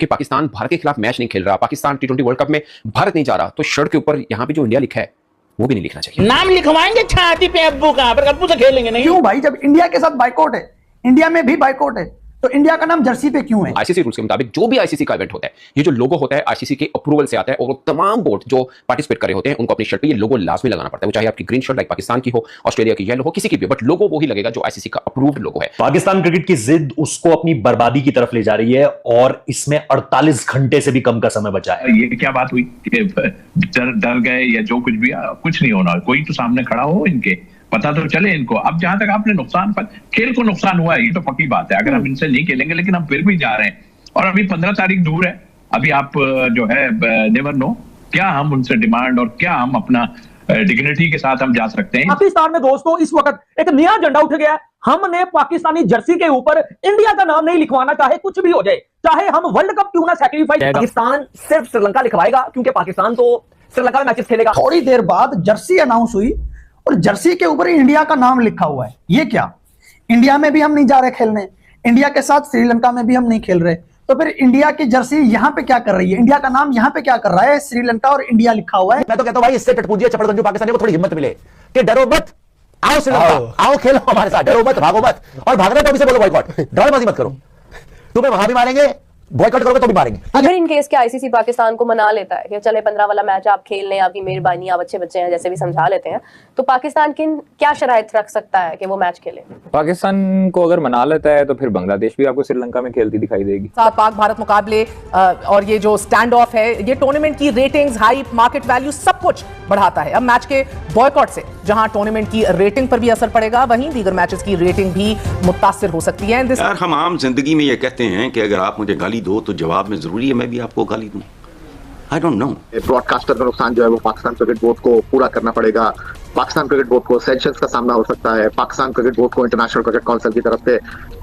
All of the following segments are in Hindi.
कि पाकिस्तान भारत के खिलाफ मैच नहीं खेल रहा, पाकिस्तान टी20 वर्ल्ड कप में भारत नहीं जा रहा, तो शर्ट के ऊपर यहाँ पे जो इंडिया लिखा है वो भी नहीं लिखना चाहिए। नाम लिखवाएंगे छाती पे अब्बू का, पर अब्बू से खेलेंगे नहीं। क्यों भाई, जब इंडिया के साथ बाइकआउट है, इंडिया में भी बाइकआउट है, तो इंडिया का नाम जर्सी पे क्यों है? आईसीसी रूल्स के मुताबिक जो भी आईसीसी का इवेंट होता है, ये जो लोगो होता है आईसीसी के अप्रूवल से आता है, और तमाम बोर्ड जो पार्टिसिपेट कर रहे होते हैं उनको अपनी शर्ट पे ये लोगो लाजमी लगाना पड़ता है। वो चाहे आपकी ग्रीन शर्ट लाइक पाकिस्तान की हो, ऑस्ट्रेलिया की येलो हो, किसी की भी, बट लोगो वही लगेगा जो आईसीसी का अप्रूव्ड लोगो है। पाकिस्तान क्रिकेट की जिद उसको अपनी बर्बादी की तरफ ले जा रही है और इसमें 48 घंटे से भी कम का समय बचा है। ये क्या बात हुई कि डर गए या जो कुछ भी, कुछ नहीं होना, कोई तो सामने खड़ा हो, इनके पता तो चले इनको। अब जहां तक आपने नुकसान पर खेल को नुकसान हुआ है, ये तो पक्की बात है, अगर हम इनसे नहीं खेलेंगे, लेकिन हम फिर भी जा रहे हैं और अभी 15 तारीख दूर है। अभी आप जो है नेवर नो क्या हम उनसे डिमांड और क्या हम अपना डिग्निटी के साथ हम जा सकते हैं। पाकिस्तान में दोस्तों इस वक्त एक नया झंडा उठ गया है। हमने पाकिस्तानी जर्सी के ऊपर इंडिया का नाम नहीं लिखवाना, चाहे कुछ भी हो जाए, चाहे हम वर्ल्ड कप क्यों ना सैक्रिफाइस। पाकिस्तान सिर्फ श्रीलंका लिखवाएगा क्योंकि पाकिस्तान तो श्रीलंका में मैचेस खेलेगा। थोड़ी देर बाद जर्सी अनाउंस हुई और जर्सी के ऊपर इंडिया का नाम लिखा हुआ है। ये क्या, इंडिया में भी हम नहीं जा रहे खेलने, इंडिया के साथ श्रीलंका में भी हम नहीं खेल रहे, तो फिर इंडिया की जर्सी यहाँ पे क्या कर रही है? इंडिया का नाम यहाँ पे क्या कर रहा है? श्रीलंका और इंडिया लिखा हुआ है। मैं तो कहता हूं भाई, इससे टटपूजिए चपड़गंजू पाकिस्तानी को थोड़ी हिम्मत मिले कि डरो मत, आओ श्रीलंका, आओ खेलो हमारे साथ, डरो मत, भागो मत, और भागने तो भी से बोलो बॉयकॉट, ड्रामेबाजी मत करो, तुम्हें वहां भी मारेंगे, बॉयकॉट करोगे तो भी मारेंगे। अगर इन केस के आईसीसी पाकिस्तान को मना लेता है कि चले 15 वाला मैच आप खेल लें, आपकी मेहरबानी, आप अच्छे बच्चे हैं, जैसे भी समझा लेते हैं, तो पाकिस्तान किन क्या शराइत रख सकता है कि वो मैच खेले? पाकिस्तान को अगर मना लेता है तो फिर बांग्लादेश भी आपको श्रीलंका में खेलती दिखाई देगी। साथ पाक भारत मुकाबले और ये जो स्टैंड ऑफ है, ये टूर्नामेंट की रेटिंग्स, हाइप, मार्केट वैल्यू सब कुछ बढ़ाता है। अब मैच के बॉयकॉट से जहां टूर्नामेंट की रेटिंग पर भी असर पड़ेगा, वहीं दीगर मैचेस की रेटिंग भी मुतासिर हो सकती है। यार हम आम जिंदगी में ये कहते हैं कि अगर आप मुझे गाली दो तो जवाब में जरूरी है मैं भी आपको गाली दूं। I don't know. ब्रॉडकास्टर का नुकसान जो है वो पाकिस्तान क्रिकेट बोर्ड को पूरा करना पड़ेगा। पाकिस्तान क्रिकेट बोर्ड को सैंक्शंस का सामना हो सकता है। पाकिस्तान क्रिकेट बोर्ड को इंटरनेशनल क्रिकेट काउंसिल की तरफ से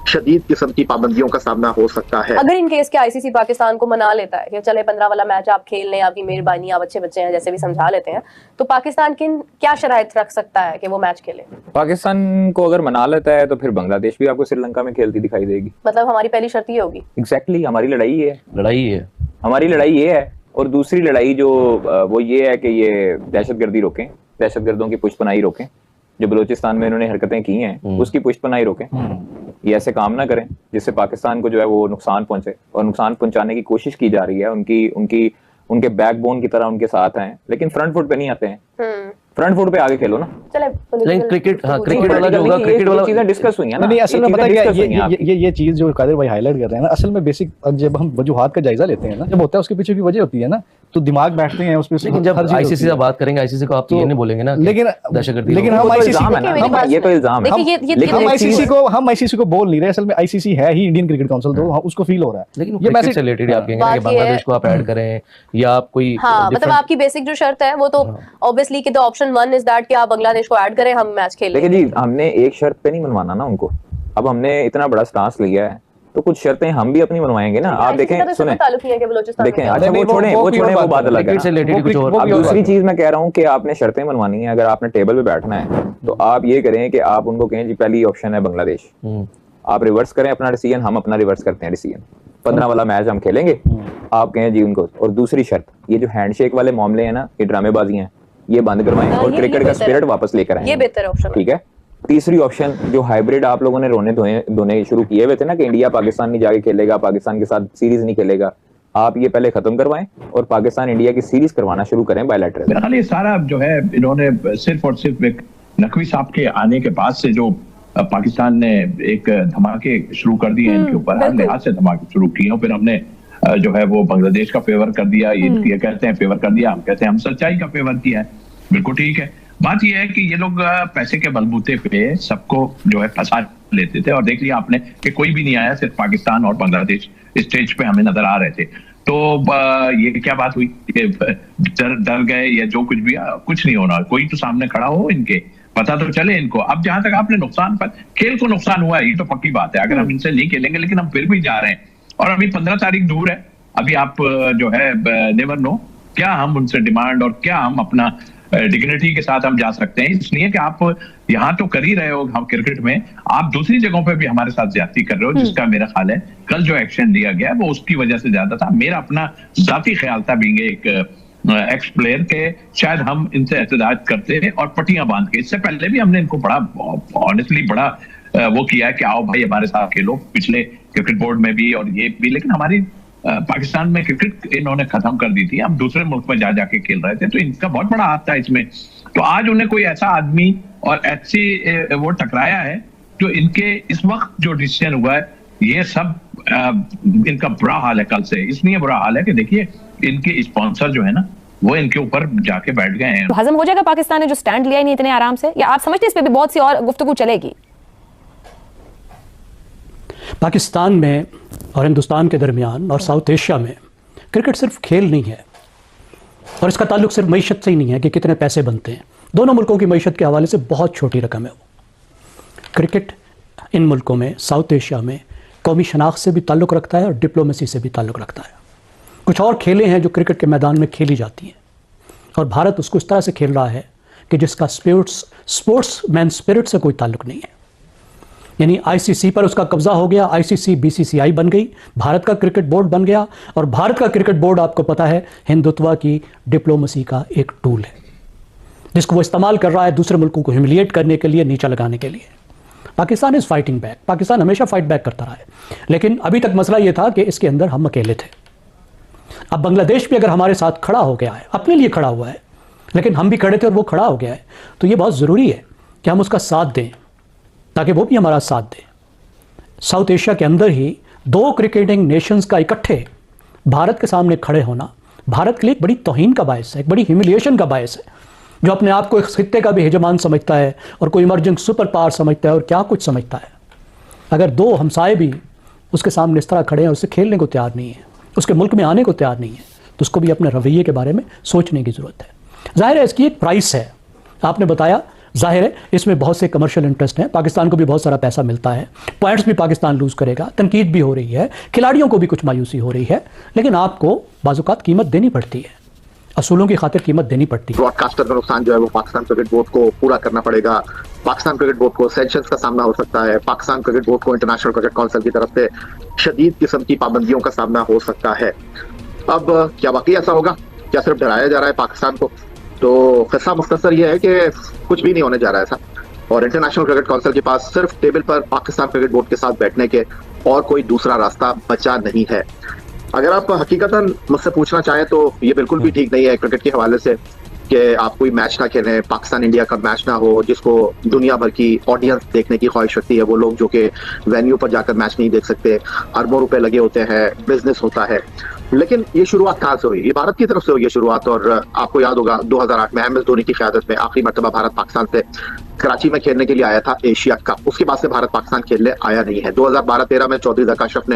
शदीद किस्म की पाबंदियों का सामना हो सकता है। अगर इन केस के आईसीसी पाकिस्तान को मना लेता है कि चले 15 वाला मैच आप खेल लें, आपकी मेहरबानी, आप अच्छे बच्चे हैं, जैसे भी समझा लेते हैं, तो पाकिस्तान किन क्या शराइत रख सकता है कि वो मैच खेले? पाकिस्तान को अगर मना लेता है तो फिर बांग्लादेश भी आपको श्रीलंका में खेलती दिखाई देगी। मतलब हमारी पहली शर्त ये होगी। एग्जैक्टली, हमारी लड़ाई है, हमारी लड़ाई ये है। और दूसरी लड़ाई जो वो ये है कि ये दहशतगर्दी रोकें, दहशतगर्दों की पुष्पनाई रोकें, जो बलूचिस्तान में इन्होंने हरकतें की हैं उसकी पुष्पनाई रोकें। ये ऐसे काम ना करें जिससे पाकिस्तान को जो है वो नुकसान पहुंचे, और नुकसान पहुंचाने की कोशिश की जा रही है। उनके बैकबोन की तरह उनके साथ हैं, लेकिन फ्रंट फुट पे नहीं आते हैं। फ्रंट फुट पे आगे खेलो ना। चले क्रिकेट वाला जो होगा, क्रिकेट वाला चीजें डिस्कस हुई है ना। नहीं, असल में पता क्या ये चीज जो कादिर भाई हाईलाइट कर रहे हैं ना, असल में बेसिक जब हम वजूहात का जायजा लेते हैं ना, जब होता है उसके पीछे की वजह होती है ना, तो दिमाग बैठते हैं उस पे। लेकिन जब आईसीसी से बात करेंगे, आईसीसी को आप तो ये नहीं बोलेंगे ना, लेकिन हम आईसीसी ये तो इल्जाम है, लेकिन हम आईसीसी को बोल नहीं रहे। असल में आईसीसी है ही इंडियन क्रिकेट काउंसिल, तो उसको फील हो रहा है। लेकिन ये मैसेज से रिलेटेड आप कहेंगे कि बांग्लादेश को आप ऐड करें या आप कोई, हाँ, मतलब आपकी बेसिक जो शर्त है वो तो ऑब्वियसली कि द ऑप्शन 1 इज दैट कि आप बांग्लादेश को ऐड करें, हम मैच खेलें। देखिए जी, हमने एक शर्त पे नहीं मनवाना ना उनको। अब हमने इतना बड़ा स्टांस लिया है तो कुछ शर्तें हम भी अपनी मनवाएंगे ना। आप देखें, सुने, देखें, अच्छा वो छोड़ें, वो बात अलग है। अब दूसरी चीज मैं कह रहा हूँ कि आपने शर्तें मनवानी है, अगर आपने टेबल पे बैठना है तो आप ये करें कि आप उनको कहें जी पहली ऑप्शन है बांग्लादेश, आप रिवर्स करें अपना डिसीजन, हम अपना रिवर्स करते हैं डिसीजन, 15 वाला मैच हम खेलेंगे, आप कहें जी उनको। और दूसरी शर्त, ये जो हैंडशेक वाले मामले हैं ना, ये ड्रामेबाजी हैं, ये बंद करवाएं और क्रिकेट का स्पिरिट वापस लेकर आएं। ये बेहतर ऑप्शन, ठीक है। तीसरी ऑप्शन, जो हाइब्रिड आप लोगों ने रोने शुरू किए हुए थे ना कि इंडिया पाकिस्तान नहीं जाके खेलेगा, पाकिस्तान के साथ सीरीज नहीं खेलेगा, आप ये पहले खत्म करवाएं और पाकिस्तान इंडिया की सीरीज करवाना शुरू करें बायलैटरल। ये सारा जो है इन्होंने सिर्फ और सिर्फ एक नकवी साहब के आने के बाद से जो पाकिस्तान ने एक धमाके शुरू कर दिए इनके ऊपर, हर लिहाज से धमाके शुरू किए, फिर हमने जो है वो बांग्लादेश का फेवर कर दिया, ये कहते हैं फेवर कर दिया, हम कहते हैं हम सच्चाई का फेवर किया है। बिल्कुल ठीक है। बात यह है कि ये लोग पैसे के बलबूते पे सबको जो है फंसा लेते थे, और देख लिया आपने कि कोई भी नहीं आया, सिर्फ पाकिस्तान और बांग्लादेश स्टेज पे हमें नजर आ रहे थे। तो ये क्या बात हुई कि डर गए या जो कुछ भी, कुछ नहीं होना, कोई तो सामने खड़ा हो, इनके पता तो चले इनको। अब जहां तक आपने नुकसान पर खेल को नुकसान हुआ है, ये तो पक्की बात है, अगर हम इनसे नहीं खेलेंगे, लेकिन हम फिर भी जा रहे हैं और अभी 15 तारीख दूर है। अभी आप जो है नेवर नो क्या हम उनसे डिमांड और क्या हम अपना डिग्निटी के साथ हम जा सकते हैं, इसलिए कि आप यहाँ तो कर ही रहे हो हम क्रिकेट में, आप दूसरी जगहों पे भी हमारे साथ ज्यादती कर रहे हो, जिसका मेरा ख्याल है कल जो एक्शन लिया गया वो उसकी वजह से ज्यादा था। मेरा अपना जाती ख्याल था बीइंग एक एक्स प्लेयर के शायद हम इनसे एहतजाज करते और पट्टियां बांध के, इससे पहले भी हमने इनको बड़ा ऑनेस्टली बड़ा वो किया है कि आओ भाई हमारे साथ खेलो, पिछले क्रिकेट बोर्ड में भी और ये भी, लेकिन हमारी पाकिस्तान में क्रिकेट इन्होंने खत्म कर दी थी, हम दूसरे मुल्क में जा जाके खेल रहे थे, तो इनका बहुत बड़ा हाथ था इसमें। तो आज उन्हें कोई ऐसा आदमी और ऐसी वो टकराया है जो इनके इस वक्त जो डिसीजन हुआ है ये सब इनका बुरा हाल है कल से, इसलिए बुरा हाल है कि देखिए इनके स्पॉन्सर जो है ना वो इनके ऊपर जाके बैठ गए हैं। तो हजम हो जाएगा पाकिस्तान ने जो स्टैंड लिया ही नहीं इतने आराम से, या आप समझते हैं इस पे भी बहुत सी और गुफ्तगू चलेगी? पाकिस्तान में और हिंदुस्तान के दरमियान और साउथ एशिया में क्रिकेट सिर्फ खेल नहीं है, और इसका ताल्लुक सिर्फ मईशत से ही नहीं है कि कितने पैसे बनते हैं। दोनों मुल्कों की मईशत के हवाले से बहुत छोटी रकम है वो। क्रिकेट इन मुल्कों में, साउथ एशिया में, कौमी शनाख्त से भी ताल्लुक़ रखता है और डिप्लोमेसी से भी ताल्लुक़ रखता है। कुछ और खेलें हैं जो क्रिकेट के मैदान में खेली जाती हैं, और भारत उसको इस तरह से खेल रहा है कि जिसका स्पोर्ट्स मैन स्पिरिट से कोई ताल्लुक़ नहीं है। यानी आईसीसी पर उसका कब्जा हो गया, आईसीसी बीसीसीआई बन गई, भारत का क्रिकेट बोर्ड बन गया, और भारत का क्रिकेट बोर्ड आपको पता है हिंदुत्व की डिप्लोमेसी का एक टूल है जिसको वो इस्तेमाल कर रहा है दूसरे मुल्कों को ह्यूमिलिएट करने के लिए, नीचा लगाने के लिए। Pakistan is fighting back, Pakistan हमेशा फाइट बैक करता रहा है, लेकिन अभी तक मसला ये था कि इसके अंदर हम अकेले थे। अब बांग्लादेश भी अगर हमारे साथ खड़ा हो गया है, अपने लिए खड़ा हुआ है, लेकिन हम भी खड़े थे और वो खड़ा हो गया है, तो ये बहुत ज़रूरी है कि हम उसका साथ दें ताकि वो भी हमारा साथ दे। साउथ एशिया के अंदर ही दो क्रिकेटिंग नेशंस का इकट्ठे भारत के सामने खड़े होना भारत के लिए एक बड़ी तौहीन का बायस है, एक बड़ी ह्यूमिलिएशन का बायस है। जो अपने आप को एक खित्ते का भी हेजमान समझता है और कोई इमर्जिंग सुपर पावर समझता है और क्या कुछ समझता है, अगर दो हमसाए भी उसके सामने इस तरह खड़े हैं, उससे खेलने को तैयार नहीं है, उसके मुल्क में आने को तैयार नहीं है, तो उसको भी अपने रवैये के बारे में सोचने की ज़रूरत है। ज़ाहिर है इसकी एक प्राइस है, आपने बताया, जाहिर है इसमें बहुत से कमर्शियल इंटरेस्ट हैं, पाकिस्तान को भी बहुत सारा पैसा मिलता है, पॉइंट्स भी पाकिस्तान लूज़ करेगा, तनकीद भी हो रही है, खिलाड़ियों को भी कुछ मायूसी हो रही है, लेकिन आपको बाज़-औक़ात कीमत देनी पड़ती है, असूलों की खातिर कीमत देनी पड़ती है। ब्रॉडकास्टर का नुकसान जो है वो पाकिस्तान क्रिकेट बोर्ड को पूरा करना पड़ेगा, पाकिस्तान क्रिकेट बोर्ड को सैंक्शंस का सामना हो सकता है, पाकिस्तान क्रिकेट बोर्ड को इंटरनेशनल क्रिकेट काउंसिल की तरफ से शदीद किस्म की पाबंदियों का सामना हो सकता है। अब क्या वाकई ऐसा होगा, क्या सिर्फ डराया जा रहा है पाकिस्तान को? तो किस्सा मुख्तसर ये है कि कुछ भी नहीं होने जा रहा है ऐसा, और इंटरनेशनल क्रिकेट काउंसिल के पास सिर्फ टेबल पर पाकिस्तान क्रिकेट बोर्ड के साथ बैठने के और कोई दूसरा रास्ता बचा नहीं है। अगर आप हकीकतन मुझसे पूछना चाहें तो ये बिल्कुल भी ठीक नहीं है क्रिकेट के हवाले से कि आप कोई मैच ना खेलें, पाकिस्तान इंडिया का मैच ना हो जिसको दुनिया भर की ऑडियंस देखने की ख्वाहिश रखती है। वो लोग जो कि वेन्यू पर जाकर मैच नहीं देख सकते, अरबों रुपए लगे होते हैं, बिजनेस होता है। लेकिन ये शुरुआत कहाँ से हुई? ये भारत की तरफ से हुई ये शुरुआत, और आपको याद होगा 2008 में MS धोनी की क़यादत में आखिरी मरतबा भारत पाकिस्तान से कराची में खेलने के लिए आया था एशिया कप, उसके बाद से भारत पाकिस्तान खेलने आया नहीं है। 2012-13 में चौधरी ज़का अशरफ ने